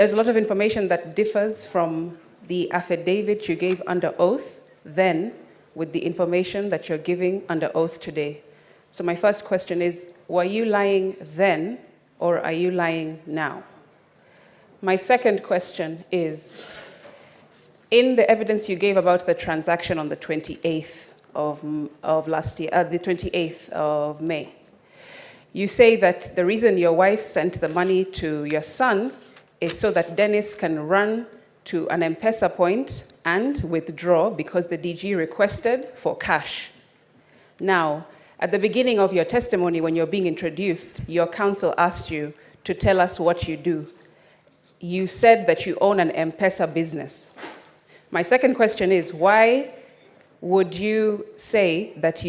There's a lot of information that differs from the affidavit you gave under oath then with the information that you're giving under oath today. So my first question is, were you lying then or are you lying now? My second question is, in the evidence you gave about the transaction on the 28th of last year, the 28th of May, you say that the reason your wife sent the money to your son is so that Dennis can run to an M-Pesa point and withdraw because the DG requested for cash. Now, at the beginning of your testimony, when you're being introduced, your counsel asked you to tell us what you do. You said that you own an M-Pesa business. My second question is, why would you say that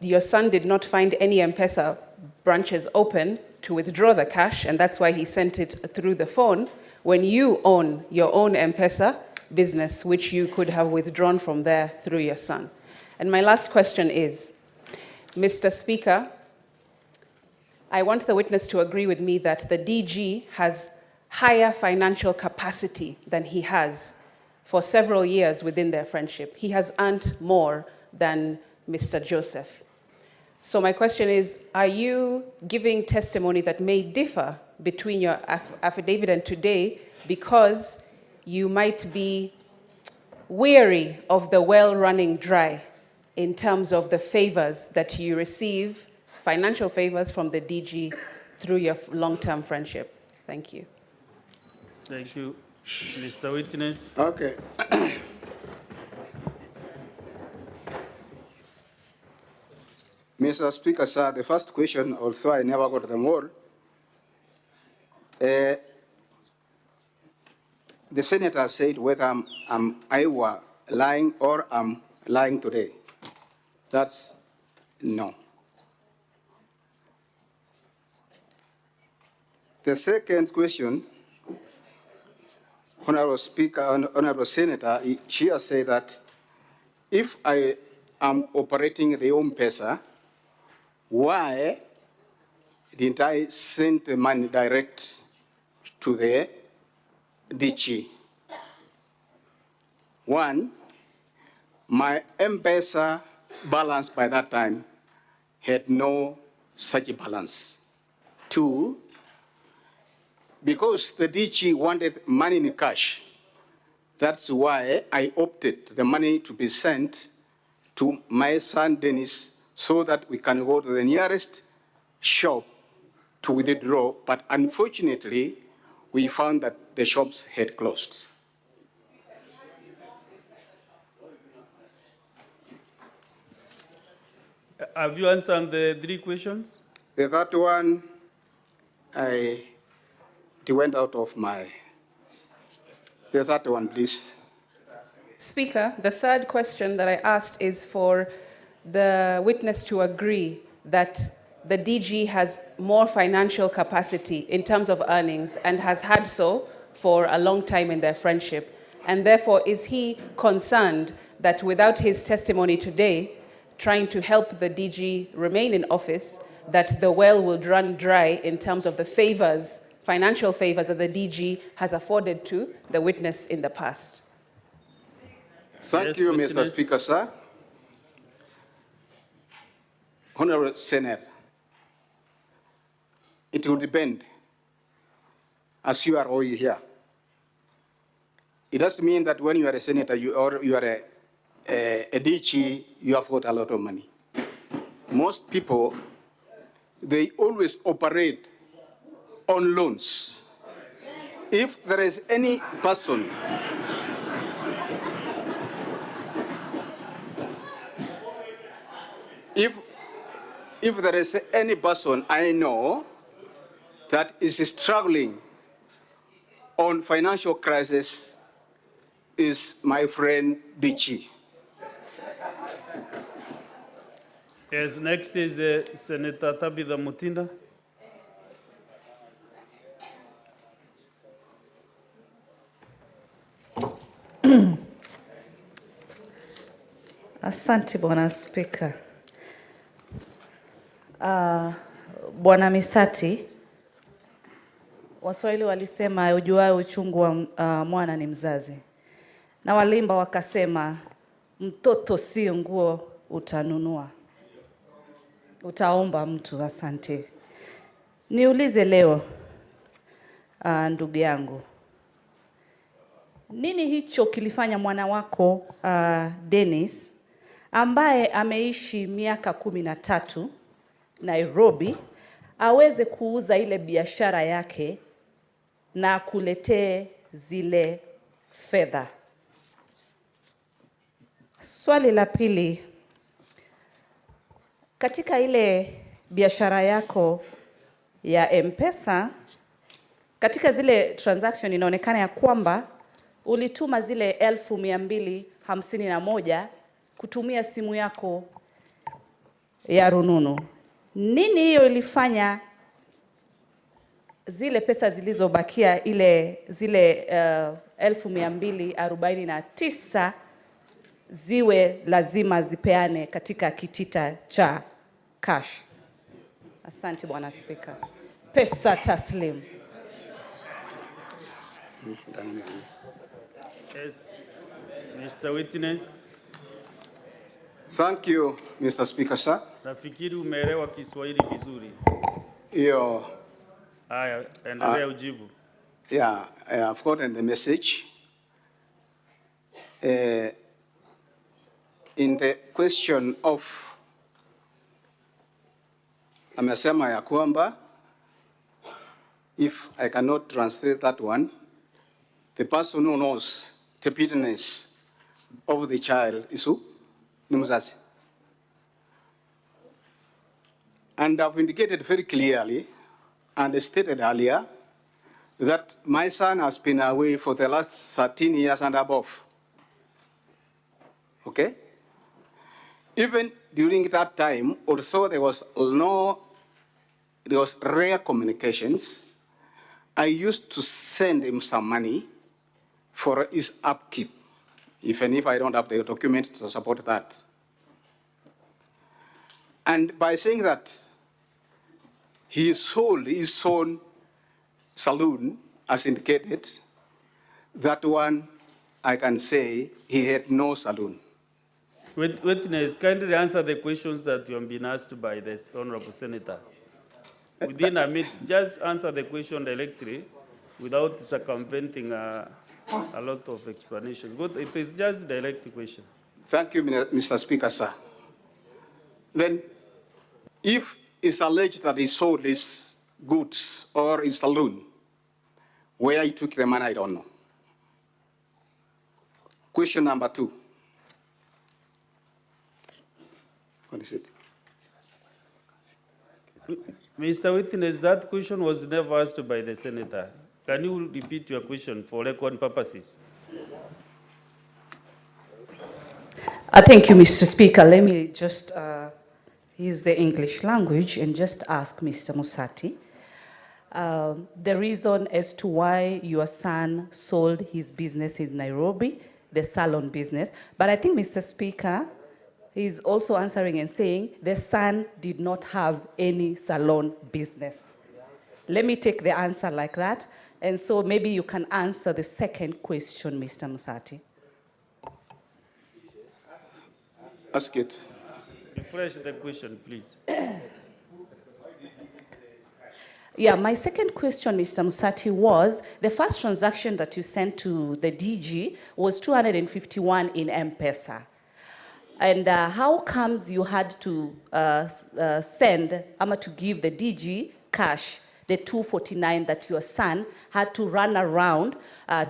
your son did not find any M-Pesa branches open to withdraw the cash, and that's why he sent it through the phone, when you own your own M-Pesa business, which you could have withdrawn from there through your son? And my last question is, Mr. Speaker, I want the witness to agree with me that the DG has higher financial capacity than he has for several years within their friendship. He has earned more than Mr. Joseph. So my question is, are you giving testimony that may differ between your affidavit and today because you might be weary of the well running dry in terms of the favors that you receive, financial favors from the DG through your long-term friendship? Thank you. Thank you, Mr. Witness. Okay. Mr. Speaker, sir, the first question, although I never got them all, the senator said whether I were lying or I'm lying today. That's no. The second question, Honorable Speaker, Honorable Senator, she has said that if I am operating the M-Pesa, why didn't I send the money direct to the DG? One, my M-Pesa balance by that time had no such balance. Two, because the DG wanted money in cash, that's why I opted the money to be sent to my son Dennis so that we can go to the nearest shop to withdraw, but unfortunately, we found that the shops had closed. Have you answered the three questions? The third one, it went out of my... The third one, please. Speaker, the third question that I asked is for the witness to agree that the DG has more financial capacity in terms of earnings and has had so for a long time in their friendship. And therefore, is he concerned that without his testimony today, trying to help the DG remain in office, that the well will run dry in terms of the favors, financial favors that the DG has afforded to the witness in the past? Thank you, Mr. Speaker, sir. Honorable Senator, it will depend, as you are all here. It doesn't mean that when you are a senator or you are a DG, you have got a lot of money. Most people, they always operate on loans. If there is any person if there is any person I know that is struggling on financial crisis, is my friend DG. Yes, next is Senator Tabitha Mutinda. Asante Bwana Spika. Bwana Misati, Waswahili walisema ujuaye uchungu wa mwana ni mzazi. Na walimba wakasema mtoto si nguo utanunua, utaomba mtu. Asante. Niulize leo, ndugu yangu, nini hicho kilifanya mwana wako Dennis ambaye ameishi miaka 13 Nairobi aweze kuuza ile biashara yake na kuletee zile fedha? Swali la pili, katika ile biashara yako ya M-Pesa, katika zile transaction inaonekana ya kwamba ulituma zile 1251 kutumia simu yako ya rununu. Nini hiyo ilifanya zile pesa zilizobakia zile 1249 ziwe lazima zipeane katika kitita cha cash? Asante Bwana Speaker. Pesa taslim. Yes, Mr. Witness. Thank you, Mr. Speaker, sir. Nafikiri umeelewa Kiswahili vizuri. Hiyo. Haya, endelea ujibu. Yeah, I've gotten the message. In the question of amesema ya kwamba, if I cannot translate that one, the person who knows the fitness of the child is who? Ni mzazi. And I've indicated very clearly and stated earlier that my son has been away for the last 13 years and above. Okay? Even during that time, although there was rare communications, I used to send him some money for his upkeep, even if I don't have the documents to support that. And by saying that he sold his own saloon, as indicated, that one I can say he had no saloon. Witness, kindly answer the questions that you have been asked by this Honorable Senator. Within a minute, just answer the question directly without circumventing a lot of explanations. But it is just a direct question. Thank you, Mr. Speaker, sir. Then, if it's alleged that he sold his goods or his saloon, where he took the money, I don't know. Question number 2. What is it? Mr. Witness, that question was never asked by the Senator. Can you repeat your question for record purposes? Thank you, Mr. Speaker. Let me just use the English language and just ask Mr. Musati the reason as to why your son sold his business in Nairobi, the salon business. But I think, Mr. Speaker, he's also answering and saying the son did not have any salon business. Let me take the answer like that. And so maybe you can answer the second question, Mr. Musati. Ask it. Refresh the question, please. Yeah, my second question, Mr. Musati, was the first transaction that you sent to the DG was 251 in M-Pesa. And how comes you had to send, to give the DG cash, the 249 that your son had to run around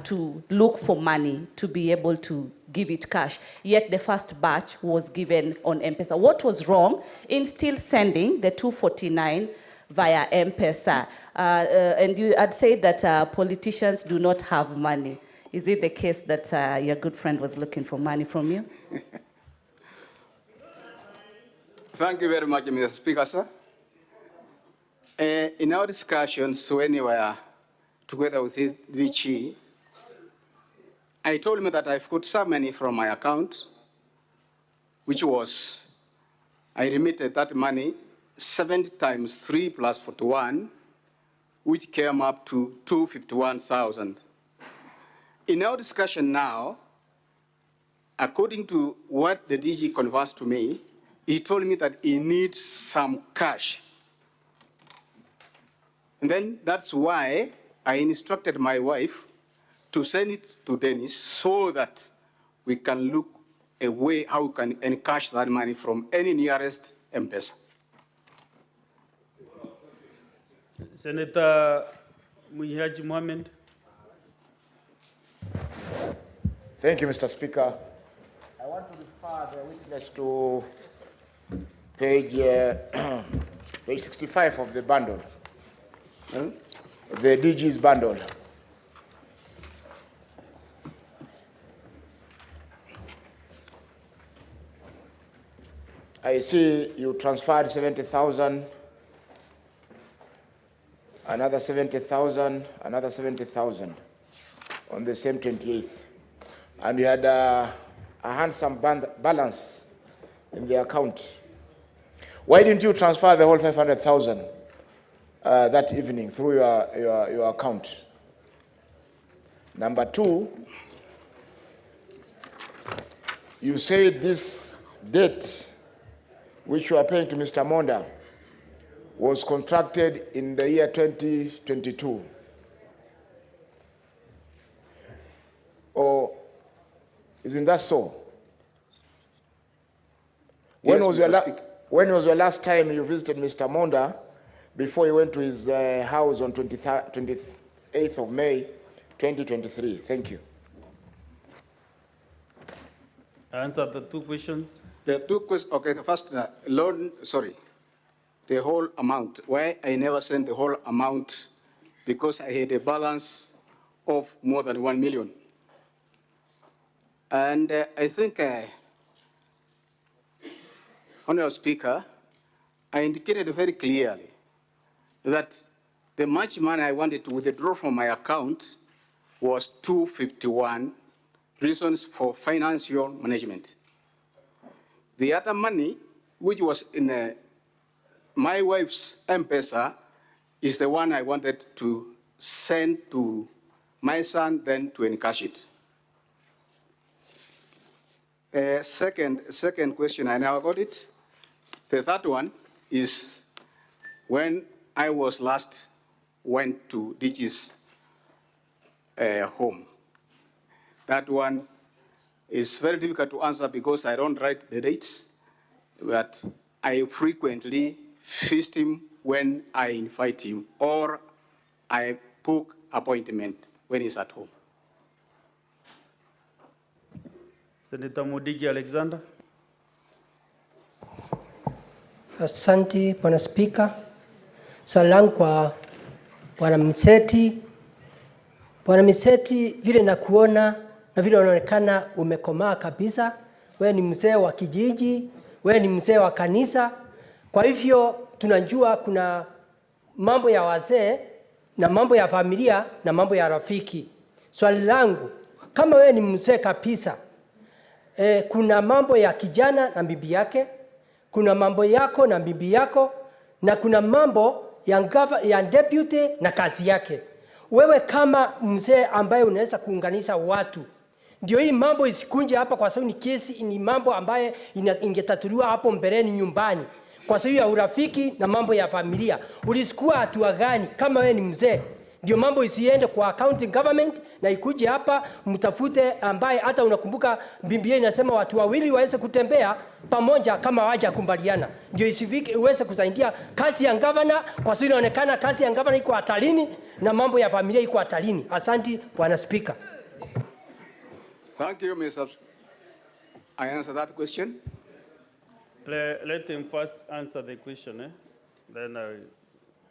to look for money to be able to give it cash, yet the first batch was given on M-Pesa? What was wrong in still sending the 249 via M-Pesa? And you had said that politicians do not have money. Is it the case that your good friend was looking for money from you? Thank you very much, Mr. Speaker, sir. In our discussions, when we were together with Richie, I told him that I've got some money from my account, which was, I remitted that money 70 times 3 plus 41, which came up to 251,000. In our discussion now, according to what the DG conversed to me, he told me that he needs some cash. And then that's why I instructed my wife to send it to Dennis so that we can look a way how we can encash that money from any nearest M-Pesa. Senator Muhaji Mohamed. Thank you, Mr. Speaker. I want to refer the witness to page, page 65 of the bundle, the DG's bundle. I see you transferred 70,000, another 70,000, another 70,000 on the same 28th. And you had a handsome balance in the account. Why didn't you transfer the whole 500,000 that evening through your account? Number two, you said this debt which you are paying to Mr. Monda was contracted in the year 2022. Or isn't that so? When was your last time you visited Mr. Monda before he went to his house on 28th of May, 2023? Thank you. Answer the two questions. The two questions, okay, the first, loan, sorry, the whole amount. Why I never sent the whole amount? Because I had a balance of more than 1 million. And I think, Honorable Speaker, I indicated very clearly that the much money I wanted to withdraw from my account was 251 reasons for financial management. The other money, which was in my wife's M-Pesa, is the one I wanted to send to my son, then to encash it. Second question, I now got it. The third one is when I was last went to DG's home. That one is very difficult to answer because I don't write the dates, but I frequently feast him when I invite him, or I book appointment when he's at home. Senator Mudigi Alexander. Asante, Bwana Spika. Swali langu kwa Bwana Mseti. Bwana Mseti, vile nakuona na vile unaonekana umekomaa kabisa. Wewe ni mzee wa kijiji, wewe ni mzee wa kanisa. Kwa hivyo tunajua kuna mambo ya wazee na mambo ya familia na mambo ya rafiki. Swali langu, kama wewe ni mzee kabisa, kuna mambo ya kijana na bibi yake, kuna mambo yako na bibi yako, na kuna mambo ya deputy na kazi yake. Wewe kama mzee ambaye unaweza kuunganisha watu, ndio hii mambo isikunje hapa, kwa sababu ni kesi, ni mambo ambaye ingetatuliwa hapo mbeleni nyumbani, kwa sababu ya urafiki na mambo ya familia. Ulichukua hatua gani kama wewe ni mzee? Ndio mambo isiende kwa county government na ikuje hapa mtafute ambaye hata unakumbuka Biblia inasema watu wawili waweze kutembea pamoja kama hawaja kumbaliana. Ndio isifike uweze kusaidia kazi ya governor, kwa sababu inaonekana kazi ya governor iko hatarini na mambo ya familia iko hatarini. Asante Bwana Speaker. Thank you, Mr. I answer that question. Let him first answer the question, then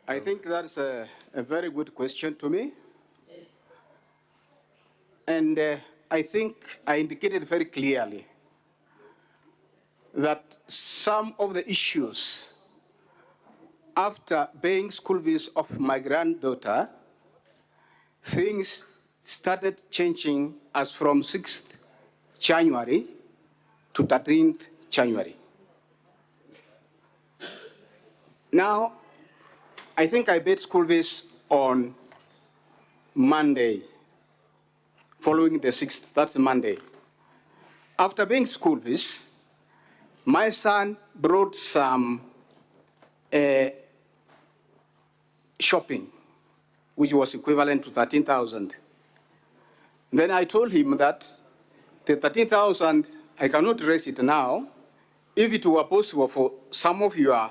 I think that's a very good question to me. And I think I indicated very clearly that some of the issues after paying school fees of my granddaughter, things started changing as from 6th January to 13th January. Now, I think I paid school fees on Monday, following the 6th, that's Monday. After paying school fees, my son brought some shopping, which was equivalent to 13,000. Then I told him that the 13,000, I cannot raise it now. If it were possible for some of your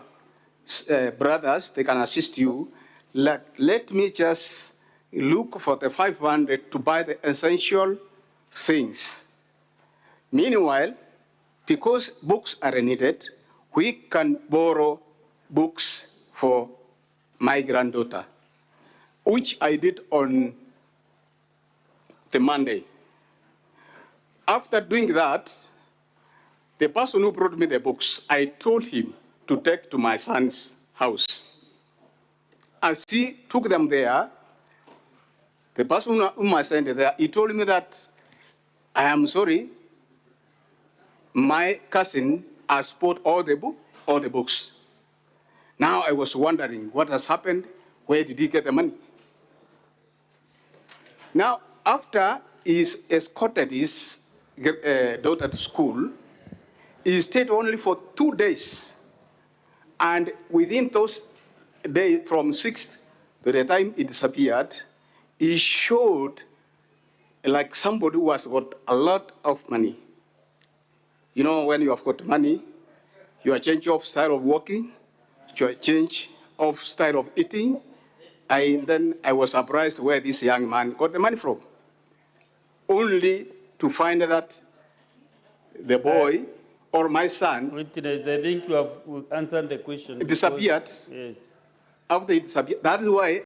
brothers, they can assist you. Let me just look for the 500 to buy the essential things. Meanwhile, because books are needed, we can borrow books for my granddaughter, which I did on the Monday. After doing that, the person who brought me the books, I told him to take to my son's house. As he took them there, the person whom I sent there, he told me that, I am sorry, my cousin has bought all the books. Now I was wondering what has happened, where did he get the money? Now, after he escorted his daughter to school, he stayed only for 2 days. And within those days, from 6th to the time he disappeared, he showed like somebody who has got a lot of money. You know, when you have got money, you change of style of walking, you change of style of eating. And then I was surprised where this young man got the money from, only to find that the boy or my son Witness, I think you have answered the question. disappeared. Yes. After he disappeared, that is why